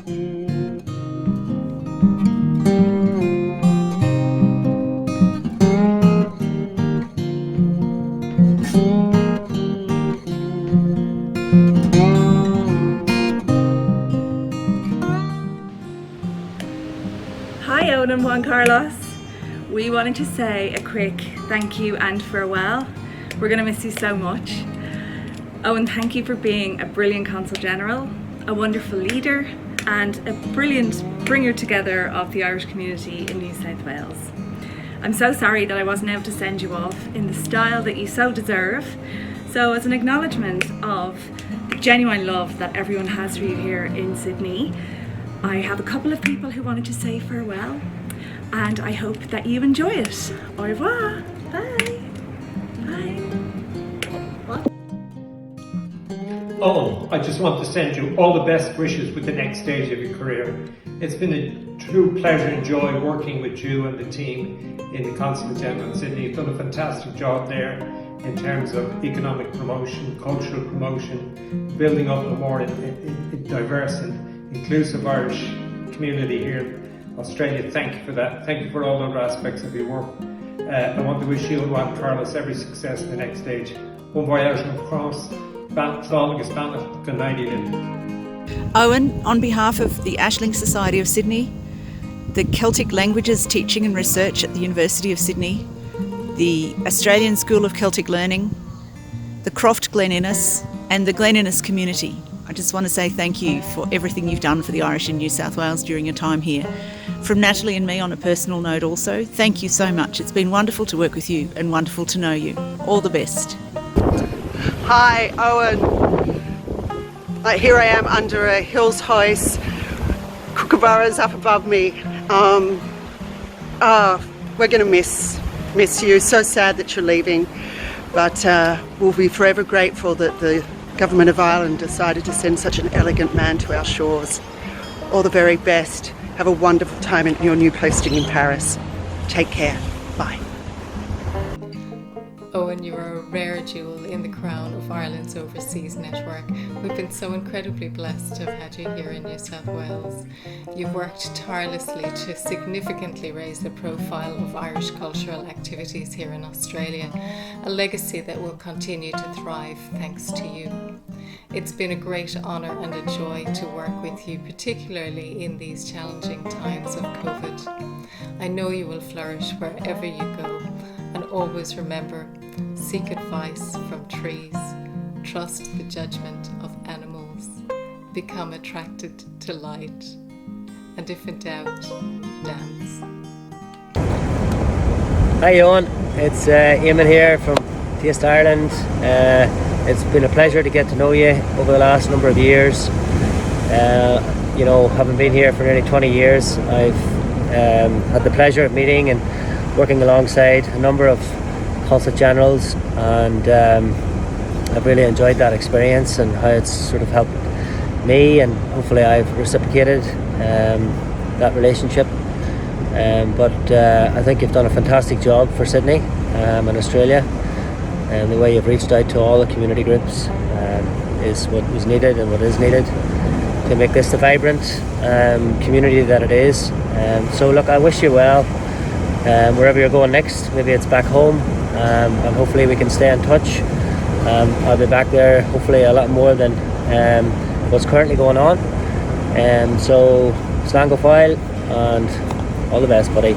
Hi Owen and Juan Carlos. We wanted to say a quick thank you and farewell. We're going to miss you so much. Owen, thank you for being a brilliant Consul General, a wonderful leader and a brilliant bringer together of the Irish community in New South Wales. I'm so sorry that I wasn't able to send you off in the style that you so deserve. So as an acknowledgement of the genuine love that everyone has for you here in Sydney, I have a couple of people who wanted to say farewell, and I hope that you enjoy it. Au revoir. Bye. Bye. Owen, I just want to send you all the best wishes with the next stage of your career. It's been a true pleasure and joy working with you and the team in the Consulate General in Sydney. You've done a fantastic job there in terms of economic promotion, cultural promotion, building up a more diverse and inclusive Irish community here in Australia. Thank you for that. Thank you for all other aspects of your work. I want to wish you and Juan Carlos every success in the next stage. Bon voyage en France. Good night, Edith. Owen, on behalf of the Ashling Society of Sydney, the Celtic Languages Teaching and Research at the University of Sydney, the Australian School of Celtic Learning, the Croft Glen Innes and the Glen Innes community, I just want to say thank you for everything you've done for the Irish in New South Wales during your time here. From Natalie and me on a personal note also, thank you so much. It's been wonderful to work with you and wonderful to know you. All the best. Hi, Owen. Here I am under a Hills House. Kookaburras up above me. We're going to miss you. So sad that you're leaving, but we'll be forever grateful that the Government of Ireland decided to send such an elegant man to our shores. All the very best. Have a wonderful time in your new posting in Paris. Take care. Bye. Owen, you are a rare jewel in the crown of Ireland's overseas network. We've been so incredibly blessed to have had you here in New South Wales. You've worked tirelessly to significantly raise the profile of Irish cultural activities here in Australia, a legacy that will continue to thrive thanks to you. It's been a great honour and a joy to work with you, particularly in these challenging times of COVID. I know you will flourish wherever you go, and always remember, seek advice from trees, trust the judgment of animals, become attracted to light, and if in doubt, dance. Hi Owen, it's Eamon here from Taste Ireland. It's been a pleasure to get to know you over the last number of years. Having been here for nearly 20 years, I've had the pleasure of meeting and working alongside a number of Consul Generals, and I've really enjoyed that experience and how it's sort of helped me, and hopefully I've reciprocated that relationship. But I think you've done a fantastic job for Sydney and Australia, and the way you've reached out to all the community groups is what was needed and what is needed to make this the vibrant community that it is. So look, I wish you well wherever you're going next. Maybe it's back home, and hopefully we can stay in touch. I'll be back there hopefully a lot more than what's currently going on. So Slán go fáil, and all the best, buddy.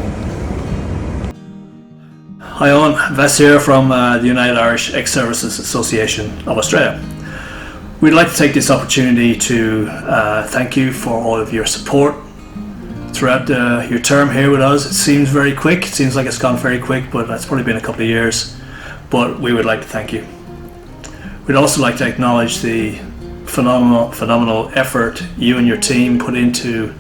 Hi Owen, Ves here from the United Irish Ex-Services Association of Australia. We'd like to take this opportunity to thank you for all of your support throughout your term here with us. It seems very quick, it seems like it's gone very quick, but it's probably been a couple of years. But we would like to thank you. We'd also like to acknowledge the phenomenal effort you and your team put into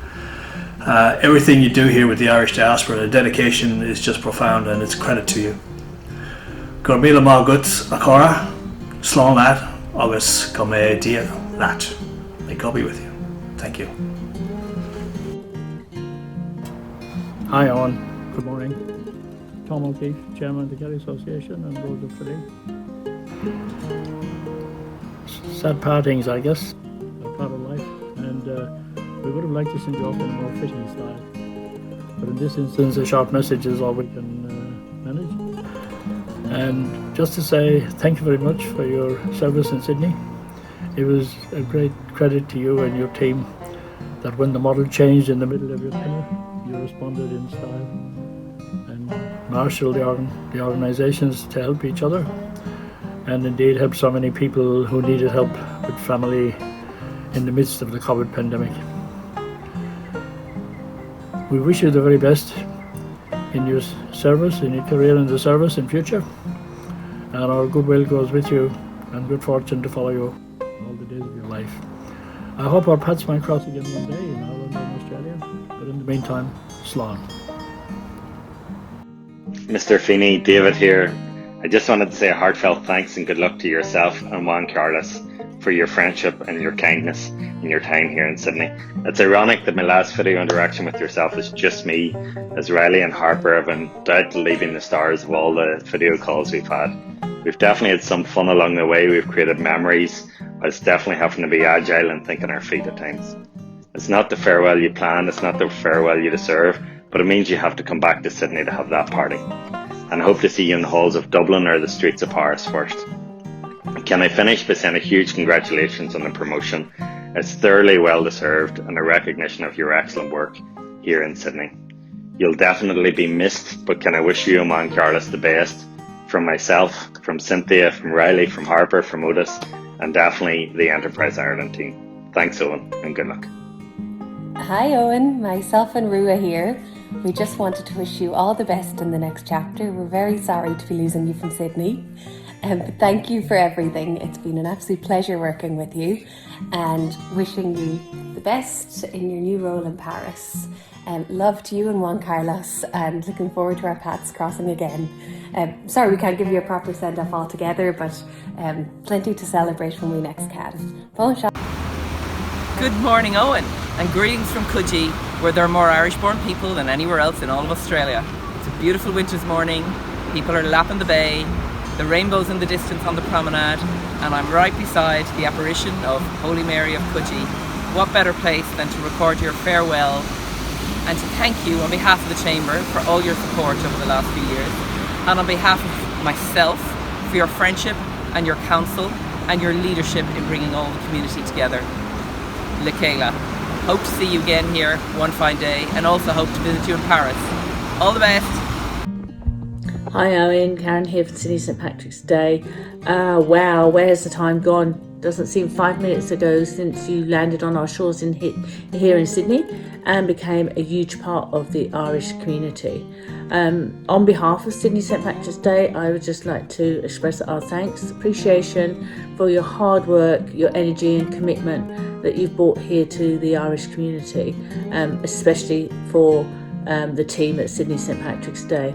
everything you do here with the Irish diaspora. The dedication is just profound, and it's a credit to you. Gur míle má gut a chora, slán leat, agus go mé dia leat. May God be with you. Thank you. Hi Owen, good morning. Tom O'Keefe, Chairman of the Kelly Association, and Rosa Footing. Sad partings, I guess, a part of life, and We would have liked to send you off in a more fitting style. But in this instance, a short message is all we can manage. And just to say thank you very much for your service in Sydney. It was a great credit to you and your team that when the model changed in the middle of your tenure, you responded in style and marshalled the organisations to help each other, and indeed helped so many people who needed help with family in the midst of the COVID pandemic. We wish you the very best in your service, in your career in the service in future, and our goodwill goes with you and good fortune to follow you all the days of your life. I hope our paths might cross again one day in Ireland and Australia, but in the meantime, slán. Mr. Feeney, David here. I just wanted to say a heartfelt thanks and good luck to yourself and Juan Carlos for your friendship and your kindness in your time here in Sydney. It's ironic that my last video interaction with yourself is just me, as Riley and Harper have been undoubtedly leaving the stars of all the video calls we've had. We've definitely had some fun along the way. We've created memories, but it's definitely having to be agile and think on our feet at times. It's not the farewell you plan, it's not the farewell you deserve, but it means you have to come back to Sydney to have that party. And I hope to see you in the halls of Dublin or the streets of Paris first. Can I finish by saying a huge congratulations on the promotion? It's thoroughly well deserved and a recognition of your excellent work here in Sydney. You'll definitely be missed, but can I wish you and Juan Carlos the best from myself, from Cynthia, from Riley, from Harper, from Otis, and definitely the Enterprise Ireland team. Thanks, Owen, and good luck. Hi Owen, myself and Rua here. We just wanted to wish you all the best in the next chapter. We're very sorry to be losing you from Sydney. But thank you for everything. It's been an absolute pleasure working with you and wishing you the best in your new role in Paris. Love to you and Juan Carlos and looking forward to our paths crossing again. Sorry we can't give you a proper send-off altogether, but plenty to celebrate when we next can. Bon shot. Good morning, Owen, and greetings from Coogee, where there are more Irish-born people than anywhere else in all of Australia. It's a beautiful winter's morning, people are lapping the bay, the rainbow's in the distance on the promenade, and I'm right beside the apparition of Holy Mary of Coogee. What better place than to record your farewell and to thank you on behalf of the Chamber for all your support over the last few years, and on behalf of myself for your friendship and your counsel and your leadership in bringing all the community together. Lekela. Hope to see you again here one fine day, and also hope to visit you in Paris. All the best. Hi Owen, Karen here for Sydney St Patrick's Day. Wow, where's the time gone? Doesn't seem 5 minutes ago since you landed on our shores here in Sydney and became a huge part of the Irish community. On behalf of Sydney St Patrick's Day, I would just like to express our thanks, appreciation for your hard work, your energy and commitment that you've brought here to the Irish community, especially for the team at Sydney St Patrick's Day.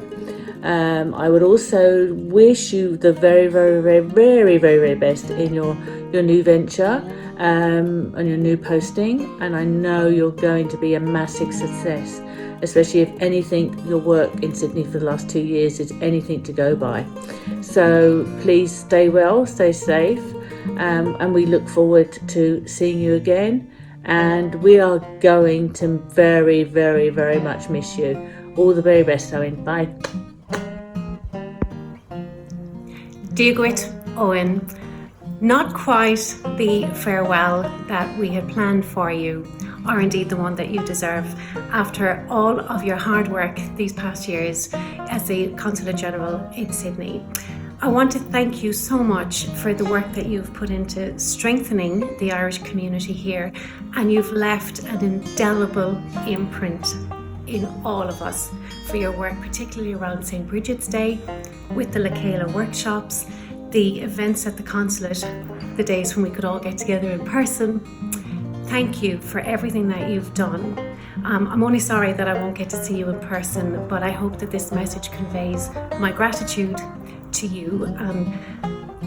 I would also wish you the very best in your new venture and your new posting, and I know you're going to be a massive success, especially if anything, your work in Sydney for the last 2 years is anything to go by. So please stay well, stay safe, and we look forward to seeing you again, and we are going to very much miss you. All the very best, Owen. Bye. Díogwit, Owen, not quite the farewell that we had planned for you, or indeed the one that you deserve after all of your hard work these past years as the Consulate General in Sydney. I want to thank you so much for the work that you've put into strengthening the Irish community here, and you've left an indelible imprint in all of us for your work, particularly around St. Bridget's Day, with the Lekela workshops, the events at the consulate, the days when we could all get together in person. Thank you for everything that you've done. I'm only sorry that I won't get to see you in person, but I hope that this message conveys my gratitude to you.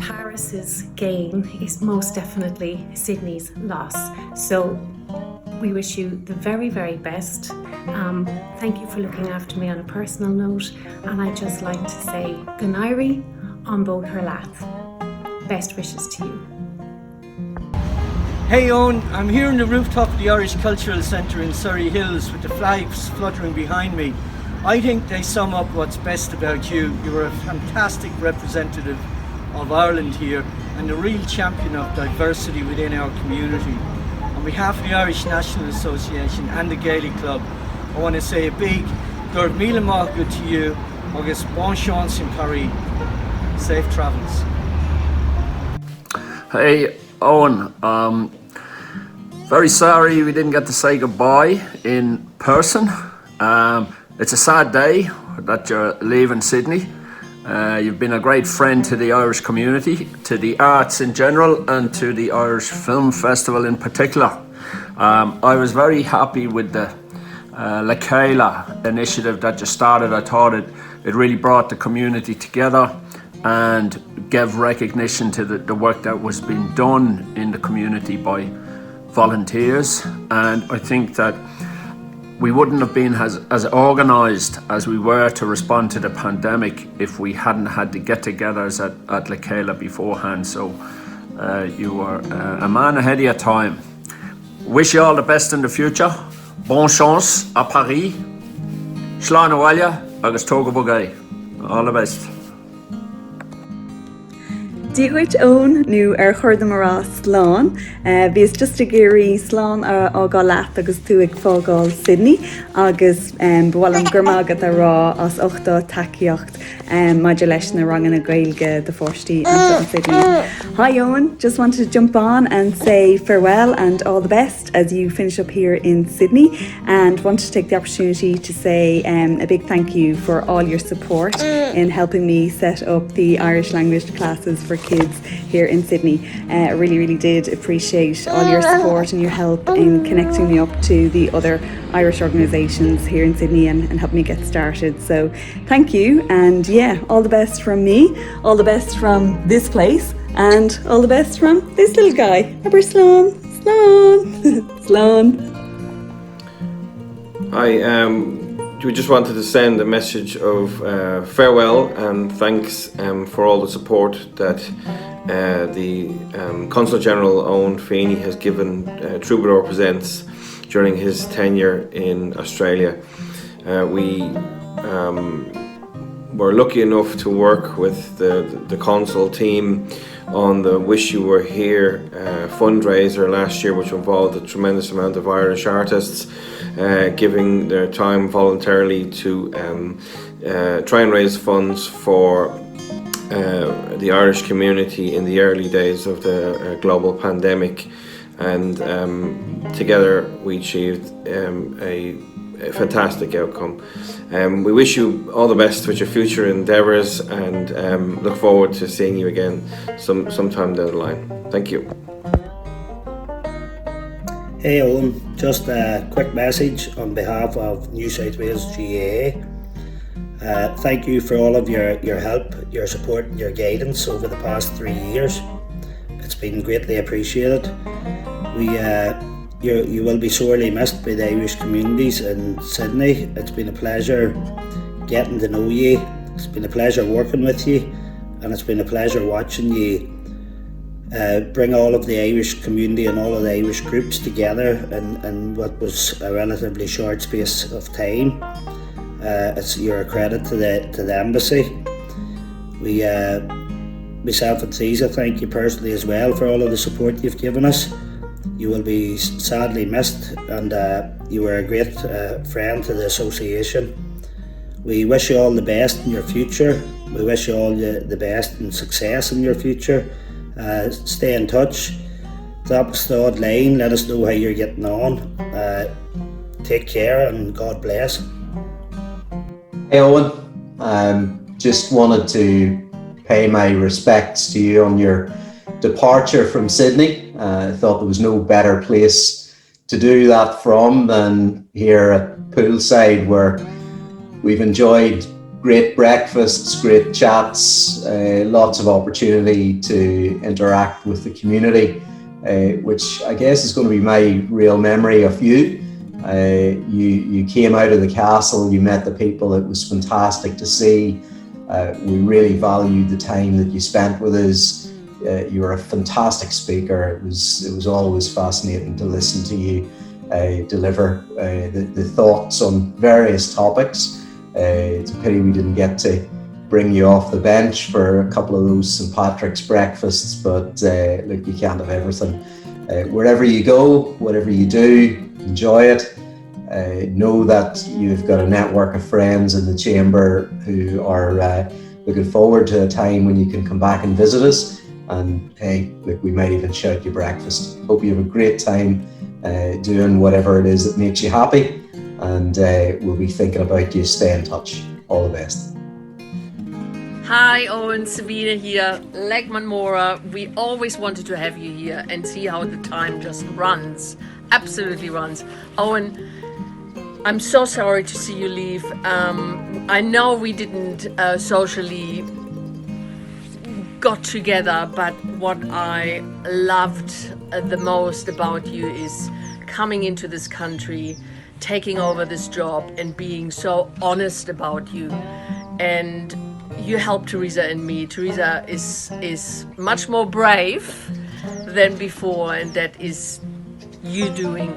Paris's gain is most definitely Sydney's loss. So we wish you the very best. Thank you for looking after me on a personal note, and I'd just like to say Gunairi on both her lath. Best wishes to you. Hey Owen, I'm here on the rooftop of the Irish Cultural Centre in Surrey Hills with the flags fluttering behind me. I think they sum up what's best about you. You are a fantastic representative of Ireland here and a real champion of diversity within our community. On behalf of the Irish National Association and the Gaelic Club, I want to say a big Gur Míle Maith to you, agus bon chance in Paris. Safe travels. Hey Owen, very sorry we didn't get to say goodbye in person. It's a sad day that you're leaving Sydney. You've been a great friend to the Irish community, to the arts in general, and to the Irish Film Festival in particular. I was very happy with the Lecaila initiative that you started. I thought it really brought the community together and gave recognition to the work that was being done in the community by volunteers. And I think that we wouldn't have been as organised as we were to respond to the pandemic if we hadn't had the get-togethers at Lecaila beforehand. So you were a man ahead of your time. Wish you all the best in the future. Bon chance à Paris. Slán Awalya, agus Tóga Bugay. All the best. Díhuit ón nó chuir do marrá sláán, bhís just a géirí sláán á gá leat agus tú ag fágáil Sydney, agus bhfuil gur mágad a rá as 8 takeíocht maidir leis na rangan na Gaeilge de Forstí and Sydney. Hi Owen, just wanted to jump on and say farewell and all the best as you finish up here in Sydney, and wanted to take the opportunity to say a big thank you for all your support in helping me set up the Irish language classes for kids here in Sydney. I really did appreciate all your support and your help in connecting me up to the other Irish organisations here in Sydney and help me get started. So thank you, and yeah, all the best from me, all the best from this place, and all the best from this little guy. Aber Slán, Slán. Hi, we just wanted to send a message of farewell and thanks for all the support that the Consul General Owen Feeney has given Troubadour Presents during his tenure in Australia. We were lucky enough to work with the Consul team on the Wish You Were Here fundraiser last year, which involved a tremendous amount of Irish artists giving their time voluntarily to try and raise funds for the Irish community in the early days of the global pandemic, and together we achieved a fantastic outcome. We wish you all the best with your future endeavours, and look forward to seeing you again sometime down the line. Thank you. Hey Owen, just a quick message on behalf of New South Wales GAA. Thank you for all of your help, your support and your guidance over the past 3 years. It's been greatly appreciated. You will be sorely missed by the Irish communities in Sydney. It's been a pleasure getting to know you. It's been a pleasure working with you, and it's been a pleasure watching you bring all of the Irish community and all of the Irish groups together in what was a relatively short space of time. You're a credit to the embassy. Myself and Caesar thank you personally as well for all of the support you've given us. You will be sadly missed, and you were a great friend to the association. We wish you all the best in your future. We wish you all the best and success in your future. Stay in touch. Drop us the odd line. Let us know how you're getting on. Take care and God bless. Hey Owen, just wanted to pay my respects to you on your departure from Sydney. I thought there was no better place to do that from than here at Poolside, where we've enjoyed great breakfasts, great chats, lots of opportunity to interact with the community, which I guess is going to be my real memory of you. You came out of the castle, you met the people, it was fantastic to see. We really valued the time that you spent with us You were a fantastic speaker. It was always fascinating to listen to you deliver the thoughts on various topics. It's a pity we didn't get to bring you off the bench for a couple of those St. Patrick's breakfasts, but look, you can't have everything. Wherever you go, whatever you do, enjoy it. Know that you've got a network of friends in the chamber who are looking forward to a time when you can come back and visit us. And hey, look, we might even shout you breakfast. Hope you have a great time doing whatever it is that makes you happy. And we'll be thinking about you. Stay in touch. All the best. Hi Owen, Sabina here, Legman Mora. We always wanted to have you here and see how the time just runs, absolutely runs. Owen, I'm so sorry to see you leave. I know we didn't socially got together, but what I loved the most about you is coming into this country, taking over this job and being so honest about you. And you helped Teresa and me. Teresa is much more brave than before, and that is you doing.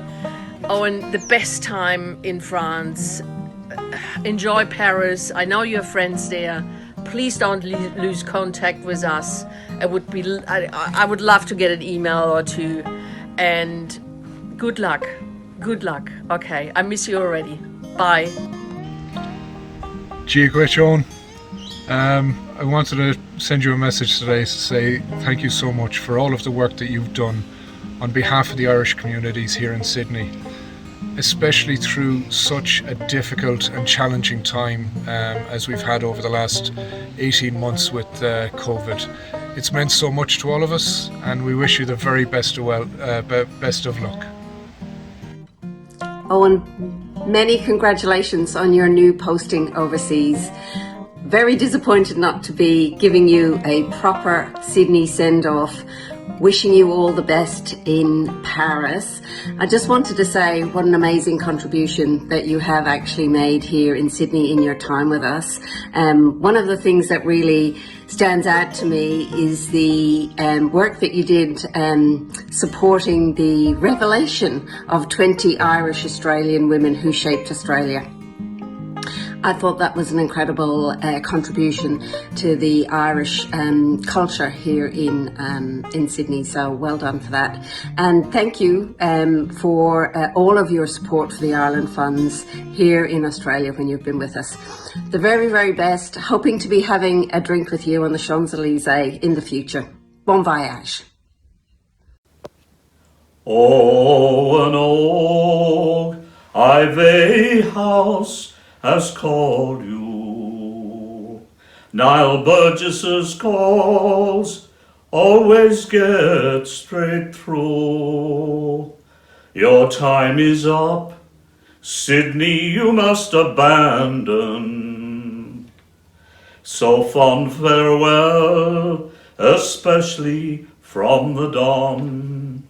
Owen, the best time in France. Enjoy Paris. I know you have friends there. Please don't lose contact with us. I would love to get an email or two. And good luck. Good luck. Okay, I miss you already. Bye. Owen. I wanted to send you a message today to say thank you so much for all of the work that you've done on behalf of the Irish communities here in Sydney, especially through such a difficult and challenging time as we've had over the last 18 months with COVID. It's meant so much to all of us, and we wish you the very best of luck. Owen, many congratulations on your new posting overseas. Very disappointed not to be giving you a proper Sydney send-off. Wishing you all the best in Paris. I just wanted to say what an amazing contribution that you have actually made here in Sydney in your time with us. One of the things that really stands out to me is the work that you did supporting the revelation of 20 Irish Australian women who shaped Australia. I thought that was an incredible contribution to the Irish culture here in Sydney, so well done for that. And thank you for all of your support for the Ireland Funds here in Australia when you've been with us. The very, very best. Hoping to be having a drink with you on the Champs-Élysées in the future. Bon voyage. Oh, I've a house has called you. Niall Burgess's calls always get straight through. Your time is up, Sydney you must abandon. So fond farewell, especially from the Don.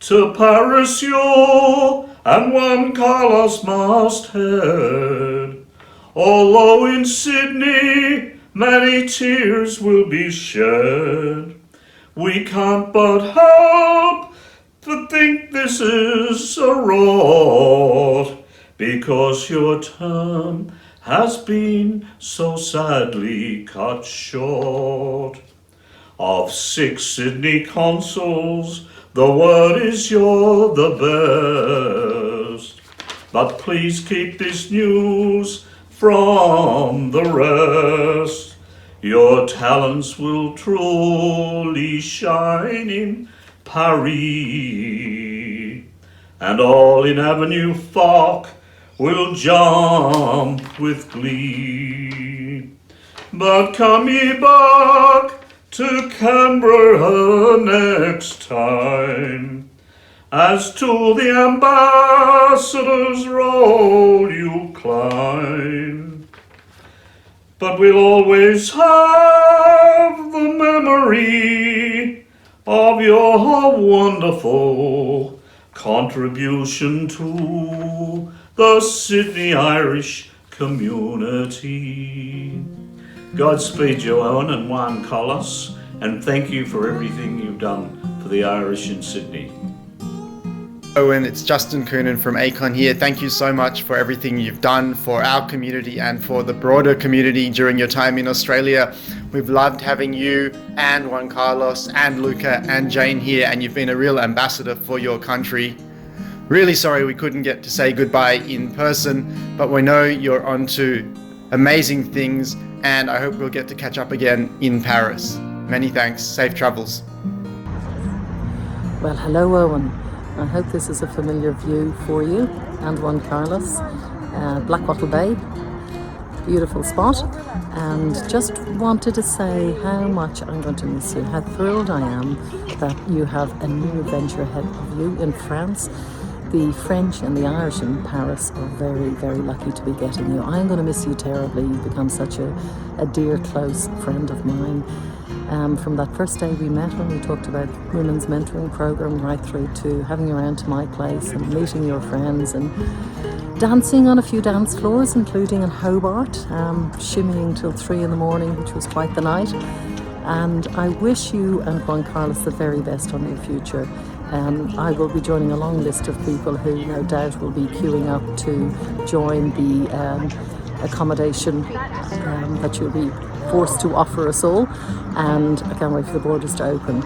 To Paris you and Juan Carlos must head, although in Sydney many tears will be shed. We can't but help to think this is a rot, because your term has been so sadly cut short. Of 6 Sydney consuls, the word is you're the best, but please keep this news from the rest. Your talents will truly shine in Paris, and all in Avenue Foch will jump with glee. But come ye back to Canberra next time, as to the ambassador's roll you climb. But we'll always have the memory of your wonderful contribution to the Sydney Irish community. Godspeed, Joanne and Juan Carlos. and thank you for everything you've done for the Irish in Sydney. Owen, it's Justin Coonan from Acon here. Thank you so much for everything you've done for our community and for the broader community during your time in Australia. We've loved having you and Juan Carlos and Luca and Jane here, and you've been a real ambassador for your country. Really sorry we couldn't get to say goodbye in person, but we know you're on to amazing things, and I hope we'll get to catch up again in Paris. Many thanks. Safe travels. Well, hello Owen. I hope this is a familiar view for you and Juan Carlos. Blackwattle Bay, beautiful spot, and just wanted to say how much I'm going to miss you, how thrilled I am that you have a new adventure ahead of you in France. The French and the Irish in Paris are very, very lucky to be getting you. I'm going to miss you terribly. You've become such a dear, close friend of mine. From that first day we met when we talked about women's mentoring program, right through to having you around to my place and meeting your friends and dancing on a few dance floors, including in Hobart, shimmying till 3 in the morning, which was quite the night. And I wish you and Juan Carlos the very best on your future. I will be joining a long list of people who no doubt will be queuing up to join the accommodation that you'll be forced to offer us all, and I can't wait for the borders to open.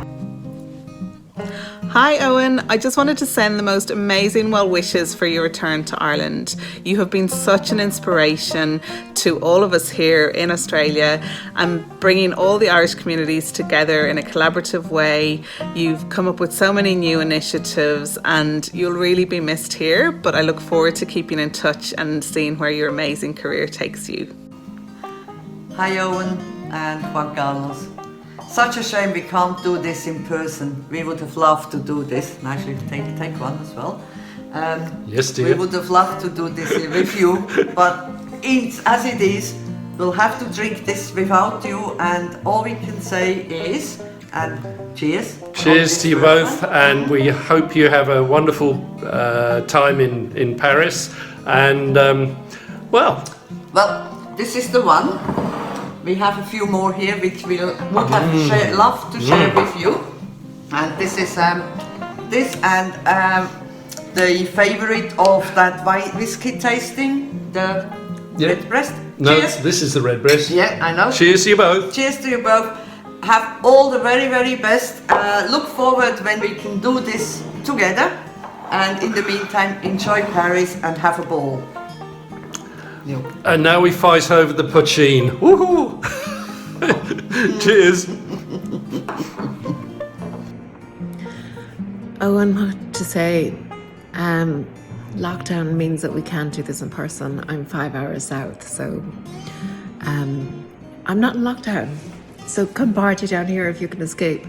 Hi Owen, I just wanted to send the most amazing well wishes for your return to Ireland. You have been such an inspiration to all of us here in Australia and bringing all the Irish communities together in a collaborative way. You've come up with so many new initiatives and you'll really be missed here, but I look forward to keeping in touch and seeing where your amazing career takes you. Hi Owen and Juan Carlos. Such a shame we can't do this in person. We would have loved to do this. And actually, take one as well. Yes, dear. We would have loved to do this with you, but as it is, we'll have to drink this without you. And all we can say is, and cheers. Cheers to you both, and we hope you have a wonderful time in Paris. And well, this is the one. We have a few more here which we would have loved to share with you. And this is the favourite of that whiskey tasting, the Redbreast. No, Cheers. this is the Redbreast. Yeah, I know. Cheers to you both. Cheers to you both. Have all the very, very best. Look forward when we can do this together. And in the meantime, enjoy Paris and have a ball. And now we fight over the poutine. Woohoo! Cheers. Owen, what to say? Lockdown means that we can't do this in person. I'm 5 hours south, so I'm not in lockdown. So come party down here if you can escape.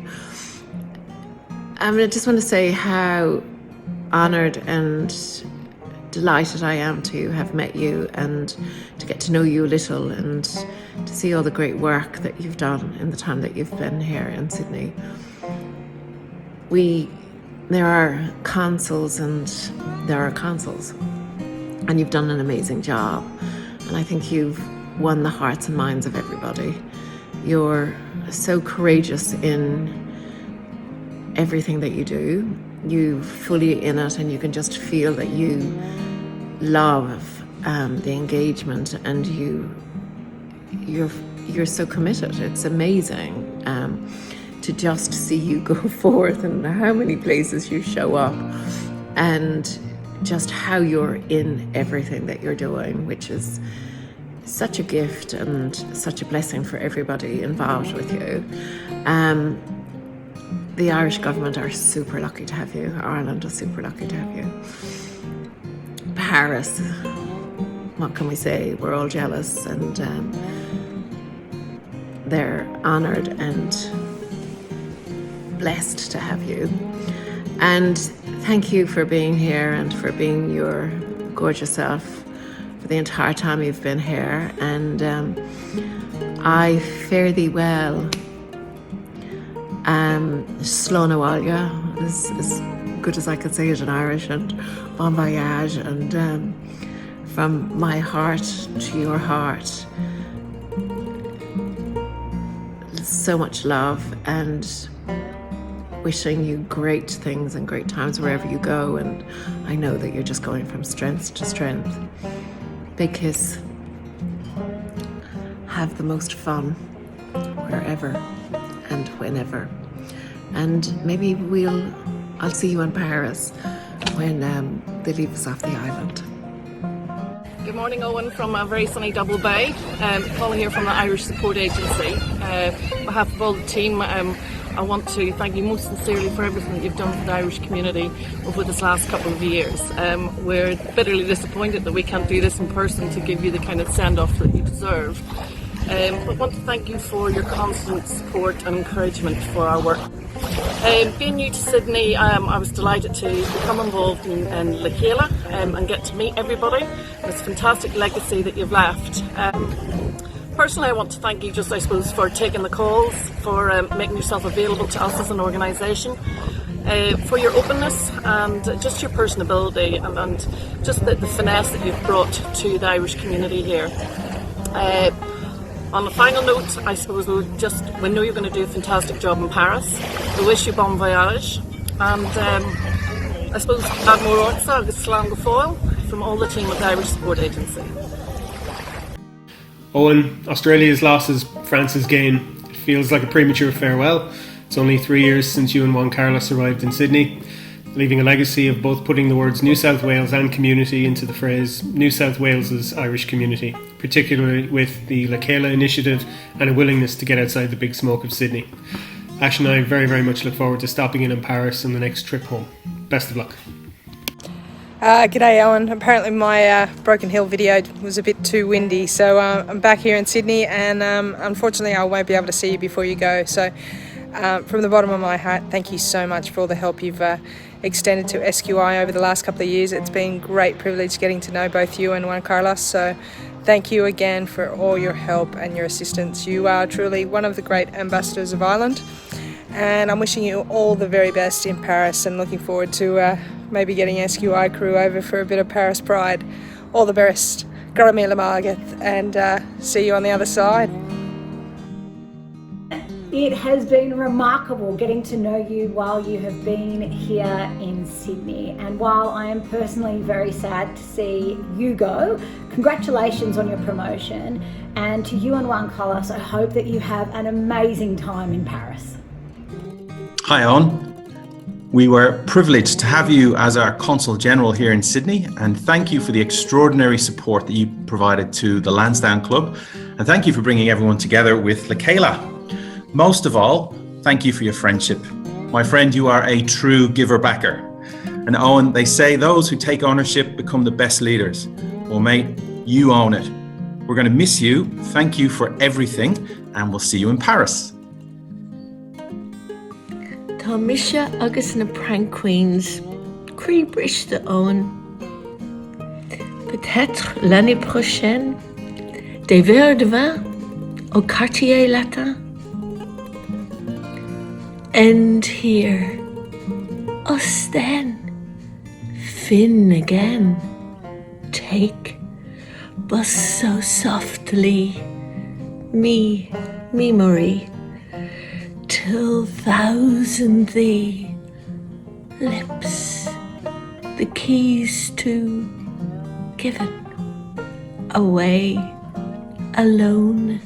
I just want to say how honoured and delighted I am to have met you and to get to know you a little and to see all the great work that you've done in the time that you've been here in Sydney. There are consuls and there are consuls, and you've done an amazing job, and I think you've won the hearts and minds of everybody. You're so courageous in everything that you do. You're fully in it, and you can just feel that you love the engagement, and you're so committed. It's amazing to just see you go forth and how many places you show up and just how you're in everything that you're doing, which is such a gift and such a blessing for everybody involved with you. The Irish government are super lucky to have you. Ireland is super lucky to have you. Paris, what can we say? We're all jealous, and they're honoured and blessed to have you. And thank you for being here and for being your gorgeous self for the entire time you've been here. And I fare thee well. Slán Abhaile is as good as I can say it in Irish, and bon voyage, and from my heart to your heart, so much love and wishing you great things and great times wherever you go. And I know that you're just going from strength to strength. Big kiss. Have the most fun wherever and whenever. And maybe I'll see you in Paris when they leave us off the island. Good morning, Owen, from a very sunny Double Bay. Calling here from the Irish Support Agency. On behalf of all the team, I want to thank you most sincerely for everything that you've done for the Irish community over this last couple of years. We're bitterly disappointed that we can't do this in person to give you the kind of send-off that you deserve. But I want to thank you for your constant support and encouragement for our work. Being new to Sydney, I was delighted to become involved in Lekela and get to meet everybody. It's a fantastic legacy that you've left. Personally, I want to thank you just, I suppose, for taking the calls, for making yourself available to us as an organisation, for your openness and just your personability and just the finesse that you've brought to the Irish community here. On a final note, I suppose we know you're going to do a fantastic job in Paris. We wish you bon voyage, and I suppose add more orsa agus slán go fóill from all the team at the Irish Support Agency. Owen, Australia's loss is France's gain. It feels like a premature farewell. It's only 3 years since you and Juan Carlos arrived in Sydney, leaving a legacy of both putting the words New South Wales and community into the phrase New South Wales's Irish community, particularly with the Lekela initiative and a willingness to get outside the big smoke of Sydney. Ash and I very, very much look forward to stopping in Paris on the next trip home. Best of luck. G'day Owen. Apparently my Broken Hill video was a bit too windy, so I'm back here in Sydney, and unfortunately I won't be able to see you before you go. So from the bottom of my heart, thank you so much for all the help you've extended to SQI over the last couple of years. It's been a great privilege getting to know both you and Juan Carlos, so thank you again for all your help and your assistance. You are truly one of the great ambassadors of Ireland, and I'm wishing you all the very best in Paris and looking forward to maybe getting SQI crew over for a bit of Paris pride. All the best. Gara míle mágat, and see you on the other side. It has been remarkable getting to know you while you have been here in Sydney, and while I am personally very sad to see you go, congratulations on your promotion, and to you and Juan Carlos, I hope that you have an amazing time in Paris. Hi Owen. We were privileged to have you as our Consul General here in Sydney, and thank you for the extraordinary support that you provided to the Lansdowne Club, and thank you for bringing everyone together with Lekela. Most of all, thank you for your friendship. My friend, you are a true giver-backer. And Owen, they say those who take ownership become the best leaders. Well mate, you own it. We're going to miss you, thank you for everything, and we'll see you in Paris. Tá Misha agus na Prank Queens, Cree Brista Owen. Peut-être l'année prochaine, des verres de vin au quartier latin. End here, us then, Finn again, take, but so softly, me Marie, till thousand thee, lips, the keys to given, away, alone,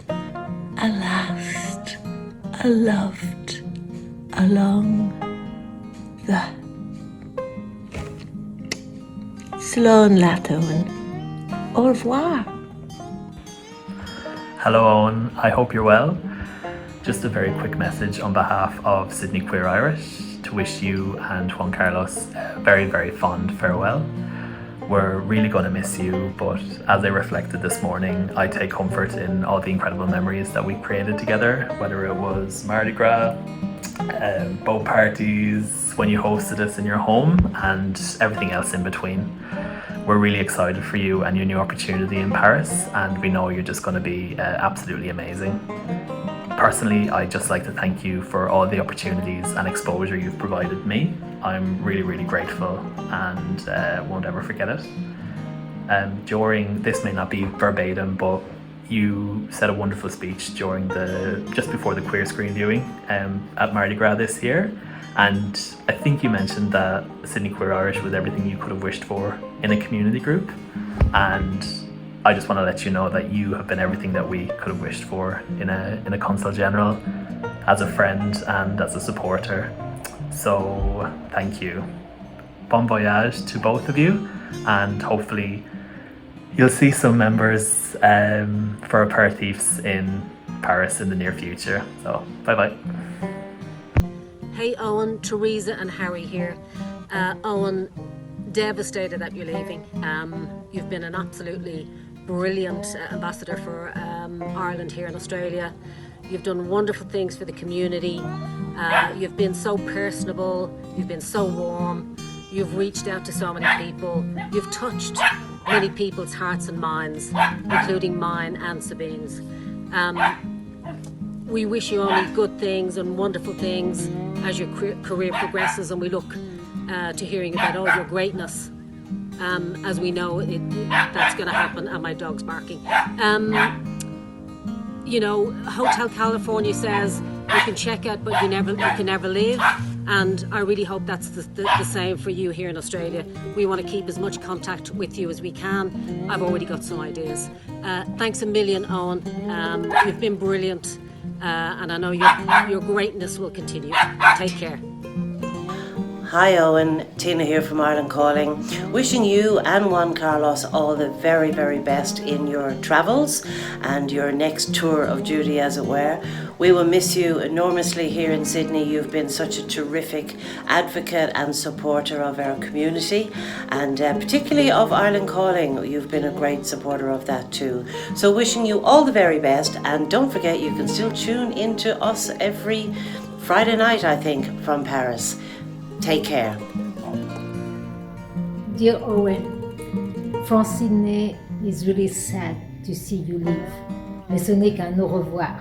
a last, a loved, along the Slán leat Owen. Au revoir. Hello Owen, I hope you're well. Just a very quick message on behalf of Sydney Queer Irish to wish you and Juan Carlos a very, very fond farewell. We're really going to miss you, but as I reflected this morning, I take comfort in all the incredible memories that we created together, whether it was Mardi Gras, boat parties, when you hosted us in your home, and everything else in between. We're really excited for you and your new opportunity in Paris, and we know you're just going to be absolutely amazing. Personally, I'd just like to thank you for all the opportunities and exposure you've provided me. I'm really, really grateful and won't ever forget it. This may not be verbatim, but you said a wonderful speech during just before the queer screen viewing at Mardi Gras this year. And I think you mentioned that Sydney Queer Irish was everything you could have wished for in a community group. And I just want to let you know that you have been everything that we could have wished for in a Consul General, as a friend and as a supporter. So thank you. Bon voyage to both of you, and hopefully you'll see some members for Aperitifs in Paris in the near future. So bye bye. Hey Owen, Teresa and Harry here. Owen, devastated that you're leaving. You've been an absolutely brilliant ambassador for Ireland here in Australia. You've done wonderful things for the community. You've been so personable, you've been so warm, you've reached out to so many people, you've touched many people's hearts and minds, including mine and Sabine's. We wish you only good things and wonderful things as your career progresses, and we look to hearing about all your greatness. As we know, that's going to happen, and my dog's barking. You know, Hotel California says you can check out, but you can never leave. And I really hope that's the same for you here in Australia. We want to keep as much contact with you as we can. I've already got some ideas. Thanks a million, Owen. You've been brilliant, and I know your greatness will continue. Take care. Hi Owen, Tina here from Ireland Calling. Wishing you and Juan Carlos all the very, very best in your travels and your next tour of duty, as it were. We will miss you enormously here in Sydney. You've been such a terrific advocate and supporter of our community, and particularly of Ireland Calling. You've been a great supporter of that too. So wishing you all the very best, and don't forget you can still tune into us every Friday night, I think, from Paris. Take care. Dear Owen, from Sydney, it's really sad to see you leave. Mais ce n'est qu'un au revoir.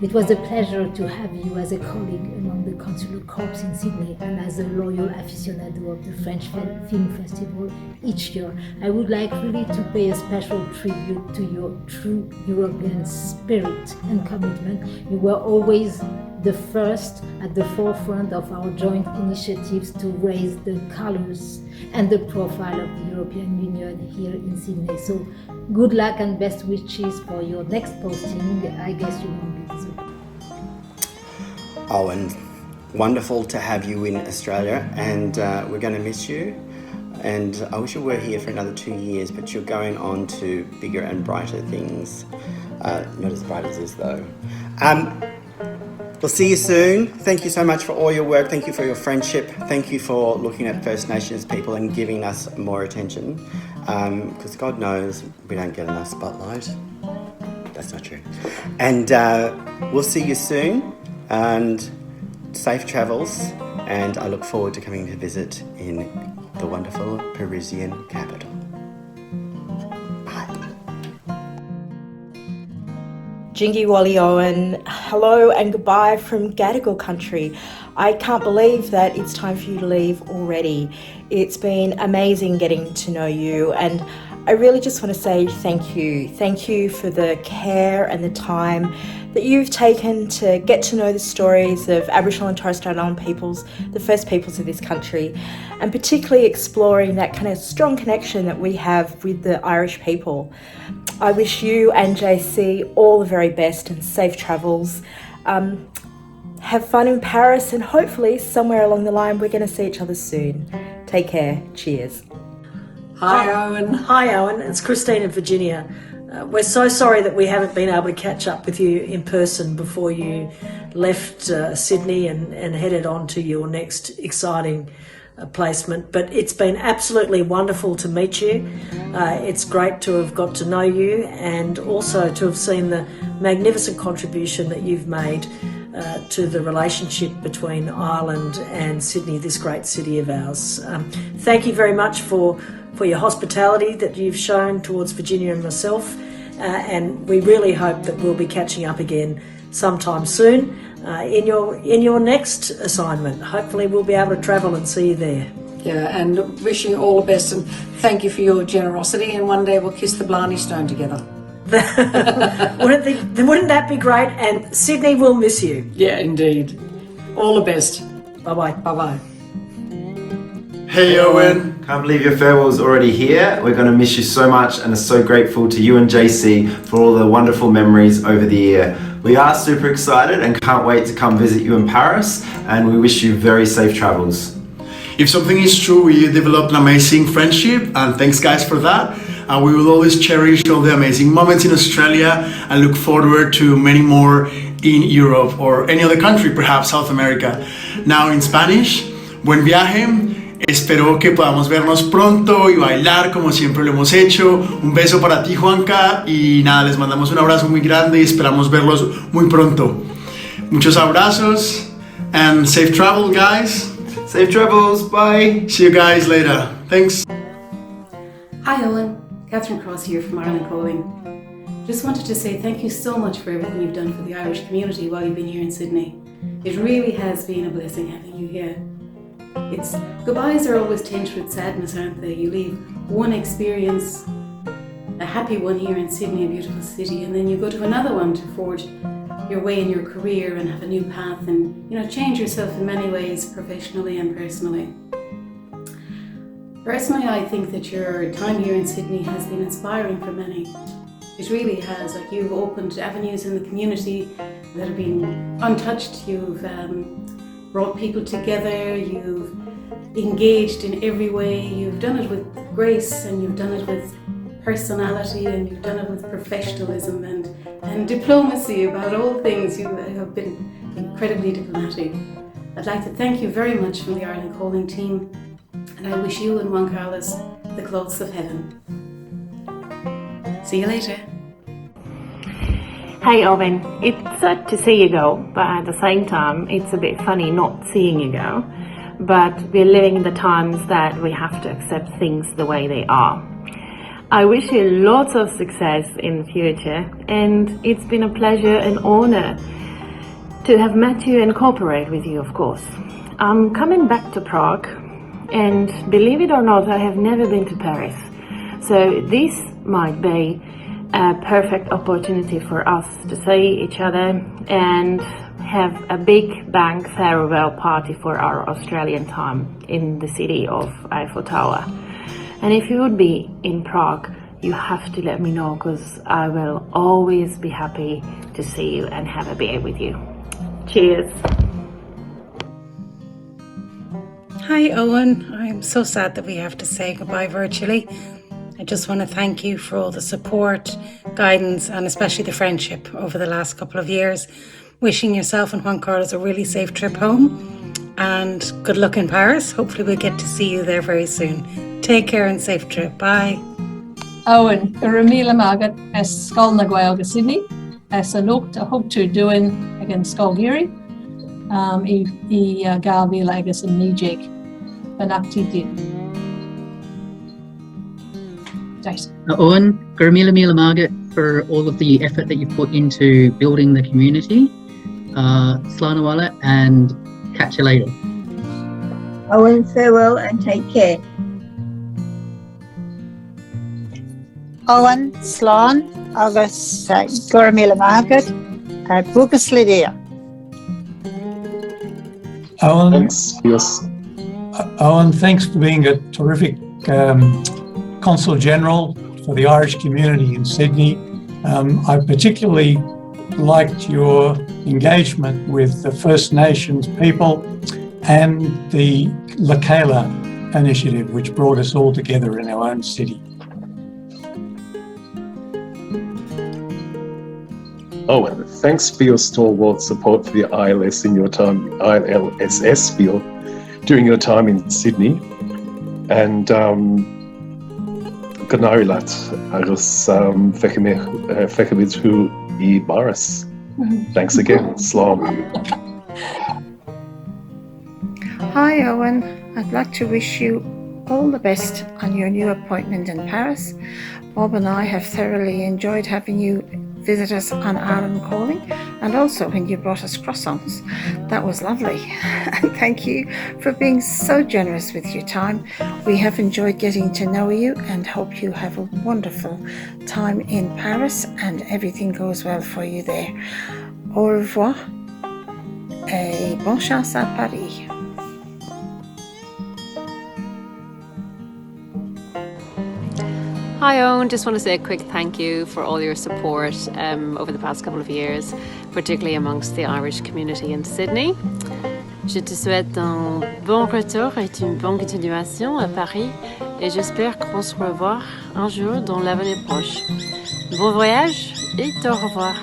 It was a pleasure to have you as a colleague among the Consular Corps in Sydney and as a loyal aficionado of the French Film Festival each year. I would like really to pay a special tribute to your true European spirit and commitment. You were always the first at the forefront of our joint initiatives to raise the colors and the profile of the European Union here in Sydney. So good luck and best wishes for your next posting. I guess you won't be visible. Owen, wonderful to have you in Australia, and we're going to miss you. And I wish you were here for another 2 years, but you're going on to bigger and brighter things. Not as bright as this though. We'll see you soon. Thank you so much for all your work. Thank you for your friendship. Thank you for looking at First Nations people and giving us more attention. Because God knows we don't get enough spotlight. That's not true. And we'll see you soon. And safe travels. And I look forward to coming to visit in the wonderful Parisian capital. Jingy Wally Owen, hello and goodbye from Gadigal country. I can't believe that it's time for you to leave already. It's been amazing getting to know you, and I really just want to say thank you. Thank you for the care and the time that you've taken to get to know the stories of Aboriginal and Torres Strait Islander peoples, the first peoples of this country, and particularly exploring that kind of strong connection that we have with the Irish people. I wish you and JC all the very best and safe travels. Have fun in Paris, and hopefully somewhere along the line we're going to see each other soon. Take care. Cheers. Hi Owen. Hi Owen, it's Christine in Virginia. We're so sorry that we haven't been able to catch up with you in person before you left Sydney and headed on to your next exciting placement, but it's been absolutely wonderful to meet you. It's great to have got to know you, and also to have seen the magnificent contribution that you've made to the relationship between Ireland and Sydney, this great city of ours. Thank you very much for your hospitality that you've shown towards Virginia and myself, and we really hope that we'll be catching up again sometime soon in your next assignment. Hopefully we'll be able to travel and see you there. Yeah, and wishing you all the best, and thank you for your generosity, and one day we'll kiss the Blarney Stone together. Wouldn't that be great? And Sydney will miss you. Yeah, indeed. All the best. Bye-bye. Bye-bye. Hey Owen, can't believe your farewell's already here. We're going to miss you so much and are so grateful to you and JC for all the wonderful memories over the year. We are super excited and can't wait to come visit you in Paris, and we wish you very safe travels. If something is true, we developed an amazing friendship, and thanks guys for that. And we will always cherish all the amazing moments in Australia and look forward to many more in Europe or any other country, perhaps South America. Now in Spanish, buen viaje. Espero que podamos vernos pronto y bailar como siempre lo hemos hecho. Un beso para ti, Juanca, y nada, les mandamos un abrazo muy grande y esperamos verlos muy pronto. Muchos abrazos and safe travel, guys. Safe travels, bye. See you guys later. Thanks. Hi Owen, Catherine Cross here from Ireland Calling. Just wanted to say thank you so much for everything you've done for the Irish community while you've been here in Sydney. It really has been a blessing having you here. Goodbyes are always tinged with sadness, aren't they? You leave one experience, a happy one here in Sydney, a beautiful city, and then you go to another one to forge your way in your career and have a new path and, change yourself in many ways, professionally and personally. Personally, I think that your time here in Sydney has been inspiring for many. It really has. Like, you've opened avenues in the community that have been untouched. You've brought people together, you've engaged in every way, you've done it with grace and you've done it with personality and you've done it with professionalism and diplomacy about all things. You have been incredibly diplomatic. I'd like to thank you very much from the Ireland Calling team, and I wish you and Juan Carlos the clothes of heaven. See you later. Hey Owen, it's sad to see you go, but at the same time it's a bit funny not seeing you go. But we're living in the times that we have to accept things the way they are. I wish you lots of success in the future, and it's been a pleasure and honor to have met you and cooperate with you, of course. I'm coming back to Prague, and believe it or not, I have never been to Paris. So this might be a perfect opportunity for us to see each other and have a big bang farewell party for our Australian time in the city of Eiffel Tower. And if you would be in Prague, you have to let me know, because I will always be happy to see you and have a beer with you. Cheers. Hi Owen, I'm so sad that we have to say goodbye virtually. I just want to thank you for all the support, guidance, and especially the friendship over the last couple of years. Wishing yourself and Juan Carlos a really safe trip home, and good luck in Paris. Hopefully we'll get to see you there very soon. Take care and safe trip. Bye. Owen, Ramila Magat, as Skull Naguelga Sydney, as a look, I hope to doing against Skull Geary. Galvi Lagas and Nijig, and Actiti. Owen, Gurmila Mila Margaret, for all of the effort that you put into building the community. Slanawala, and catch you later. Owen, farewell and take care. Owen, Slán, agus Gurmila Margaret, Bugus Lydia. Owen, thanks for being a terrific Consul General for the Irish community in Sydney. I particularly liked your engagement with the First Nations people and the Lakela initiative, which brought us all together in our own city. Owen, thanks for your stalwart support for the ILS in your time, ILSS field during your time in Sydney, and Ganarilat agus fechemid who I Boris. Thanks again. Slán. Hi Owen, I'd like to wish you all the best on your new appointment in Paris. Bob and I have thoroughly enjoyed having you visit us on Ireland Calling, and also when you brought us croissants. That was lovely. And thank you for being so generous with your time. We have enjoyed getting to know you and hope you have a wonderful time in Paris and everything goes well for you there. Au revoir et bonne chance à Paris. Hi Owen, just want to say a quick thank you for all your support over the past couple of years, particularly amongst the Irish community in Sydney. Je te souhaite un bon retour et une bonne continuation à Paris et j'espère qu'on se revoit un jour dans l'avenir proche. Bon voyage et au revoir.